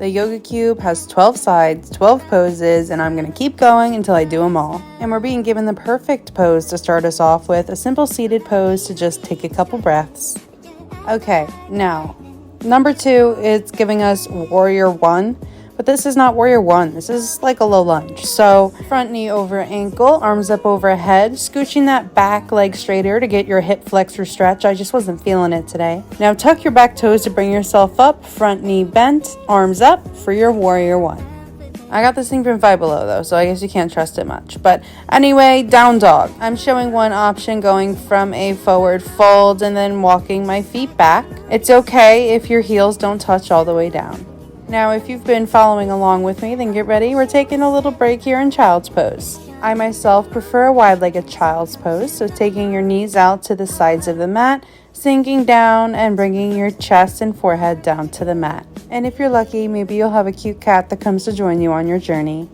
The yoga cube has 12 sides, 12 poses, and I'm going to keep going until I do them all. And we're being given the perfect pose to start us off with, a simple seated pose to just take a couple breaths. Okay, now, number 2, it's giving us Warrior 1. But this is not Warrior 1, this is like a low lunge. So front knee over ankle, arms up overhead, scooching that back leg straighter to get your hip flexor stretch. I just wasn't feeling it today. Now tuck your back toes to bring yourself up, front knee bent, arms up for your Warrior 1. I got this thing from Five Below though, so I guess you can't trust it much. But anyway, down dog. I'm showing one option going from a forward fold and then walking my feet back. It's okay if your heels don't touch all the way down. Now, if you've been following along with me, then get ready. We're taking a little break here in child's pose. I myself prefer a wide-legged child's pose, so taking your knees out to the sides of the mat, sinking down and bringing your chest and forehead down to the mat. And if you're lucky, maybe you'll have a cute cat that comes to join you on your journey.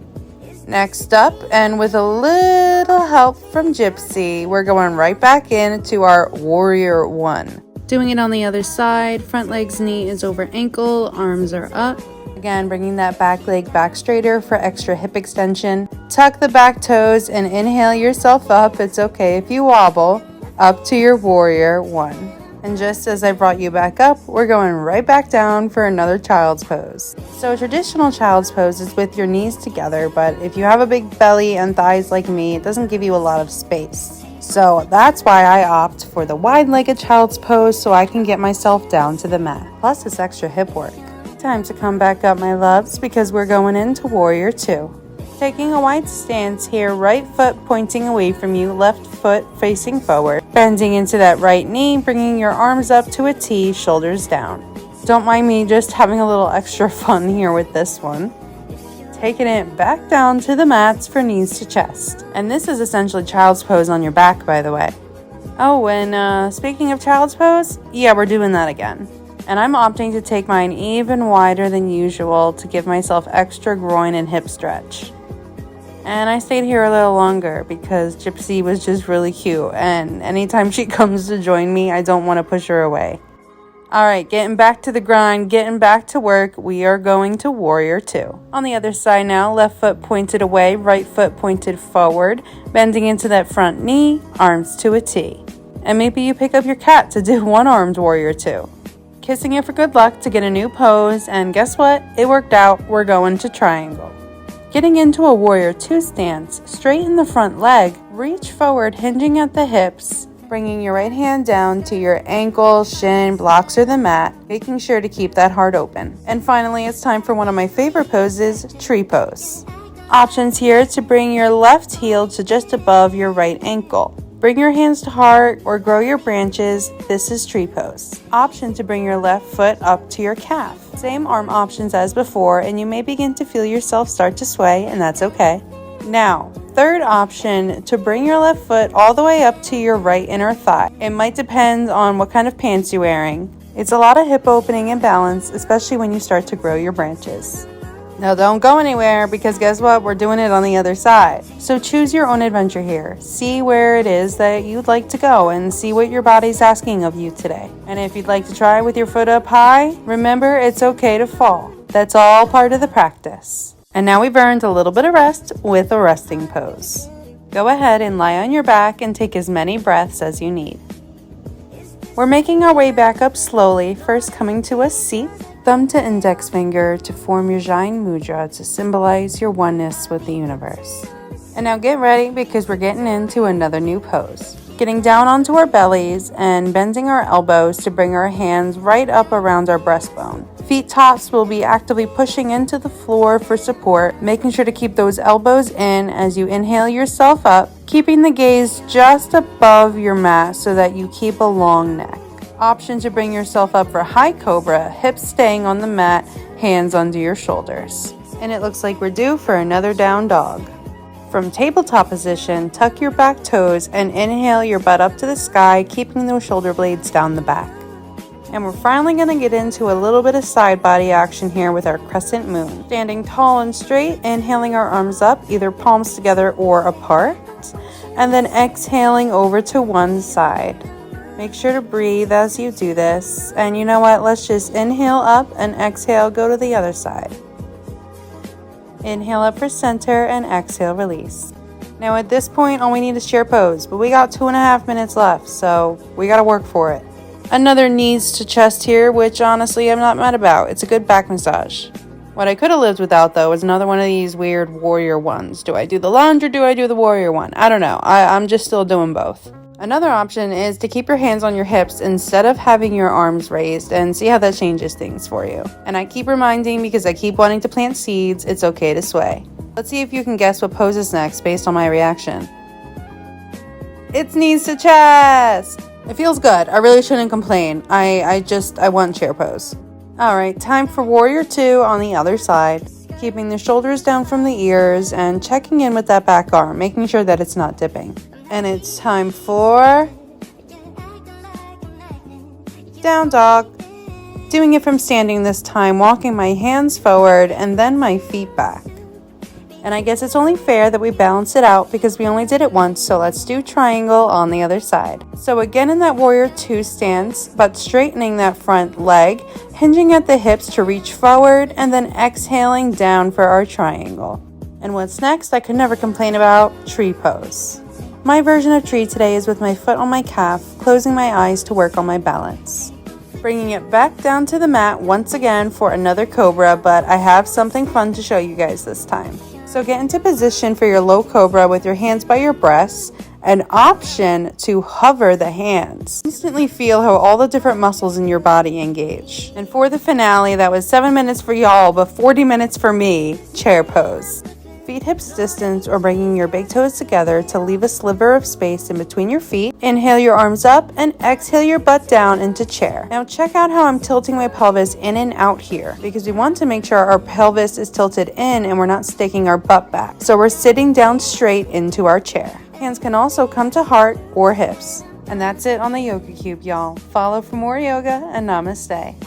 Next up, and with a little help from Gypsy, we're going right back into our Warrior 1. Doing it on the other side, front leg's knee is over ankle, arms are up. Again, bringing that back leg back straighter for extra hip extension. Tuck the back toes and inhale yourself up. It's okay if you wobble, up to your Warrior 1. And just as I brought you back up, we're going right back down for another child's pose. So a traditional child's pose is with your knees together, but if you have a big belly and thighs like me, it doesn't give you a lot of space. So that's why I opt for the wide-legged child's pose so I can get myself down to the mat. Plus it's extra hip work. Time to come back up, my loves, because we're going into Warrior 2. Taking a wide stance here, right foot pointing away from you, left foot facing forward. Bending into that right knee, bringing your arms up to a T, shoulders down. Don't mind me just having a little extra fun here with this one. Taking it back down to the mats for knees to chest. And this is essentially child's pose on your back, by the way. Oh, and speaking of child's pose, yeah, we're doing that again. And I'm opting to take mine even wider than usual to give myself extra groin and hip stretch. And I stayed here a little longer because Gypsy was just really cute. And anytime she comes to join me, I don't want to push her away. Alright, getting back to the grind, getting back to work, we are going to Warrior 2. On the other side now, left foot pointed away, right foot pointed forward, bending into that front knee, arms to a T. And maybe you pick up your cat to do one-armed Warrior 2. Kissing it for good luck to get a new pose, and guess what? It worked out, we're going to triangle. Getting into a Warrior 2 stance, straighten the front leg, reach forward, hinging at the hips, bringing your right hand down to your ankle, shin, blocks, or the mat, making sure to keep that heart open. And finally, it's time for one of my favorite poses, tree pose. Options here to bring your left heel to just above your right ankle. Bring your hands to heart or grow your branches. This is tree pose. Option to bring your left foot up to your calf. Same arm options as before, and you may begin to feel yourself start to sway, and that's okay. Now, third option, to bring your left foot all the way up to your right inner thigh. It might depend on what kind of pants you're wearing. It's a lot of hip opening and balance, especially when you start to grow your branches. Now don't go anywhere, because guess what? We're doing it on the other side. So choose your own adventure here. See where it is that you'd like to go and see what your body's asking of you today. And if you'd like to try with your foot up high, remember it's okay to fall. That's all part of the practice. And now we've earned a little bit of rest with a resting pose. Go ahead and lie on your back and take as many breaths as you need. We're making our way back up slowly, first coming to a seat. Thumb to index finger to form your Jain Mudra to symbolize your oneness with the universe. And now get ready, because we're getting into another new pose. Getting down onto our bellies and bending our elbows to bring our hands right up around our breastbone. Feet tops will be actively pushing into the floor for support, making sure to keep those elbows in as you inhale yourself up, keeping the gaze just above your mat so that you keep a long neck. Option to bring yourself up for high cobra, hips staying on the mat, hands under your shoulders. And it looks like we're due for another down dog. From tabletop position, tuck your back toes and inhale your butt up to the sky, keeping those shoulder blades down the back. And we're finally going to get into a little bit of side body action here with our crescent moon. Standing tall and straight, inhaling our arms up, either palms together or apart, and then exhaling over to one side. Make sure to breathe as you do this. And you know what? Let's just inhale up and exhale, go to the other side. Inhale up for center and exhale, release. Now at this point, all we need is chair pose, but we got 2.5 minutes left, so we gotta work for it. Another knees to chest here, which honestly I'm not mad about. It's a good back massage. What I could have lived without though is another one of these weird warrior ones. Do I do the lunge or do I do the warrior one? I don't know. I'm just still doing both. Another option is to keep your hands on your hips instead of having your arms raised and see how that changes things for you. And I keep reminding because I keep wanting to plant seeds, it's okay to sway. Let's see if you can guess what pose is next based on my reaction. It's knees to chest! It feels good. I really shouldn't complain. I want chair pose. Alright, time for warrior 2 on the other side. Keeping the shoulders down from the ears and checking in with that back arm, making sure that it's not dipping. And it's time for down dog. Doing it from standing this time, walking my hands forward and then my feet back. And I guess it's only fair that we balance it out because we only did it once, so let's do triangle on the other side. So again in that warrior 2 stance, but straightening that front leg, hinging at the hips to reach forward, and then exhaling down for our triangle. And what's next, I could never complain about, tree pose. My version of tree today is with my foot on my calf, closing my eyes to work on my balance. Bringing it back down to the mat once again for another cobra, but I have something fun to show you guys this time. So get into position for your low cobra with your hands by your breasts, an option to hover the hands. Instantly feel how all the different muscles in your body engage. And for the finale, that was 7 minutes for y'all, but 40 minutes for me, chair pose. Feet hips distance or bringing your big toes together to leave a sliver of space in between your feet. Inhale your arms up and exhale your butt down into chair. Now check out how I'm tilting my pelvis in and out here because we want to make sure our pelvis is tilted in and we're not sticking our butt back. So we're sitting down straight into our chair. Hands can also come to heart or hips. And that's it on the yoga cube, y'all. Follow for more yoga and namaste.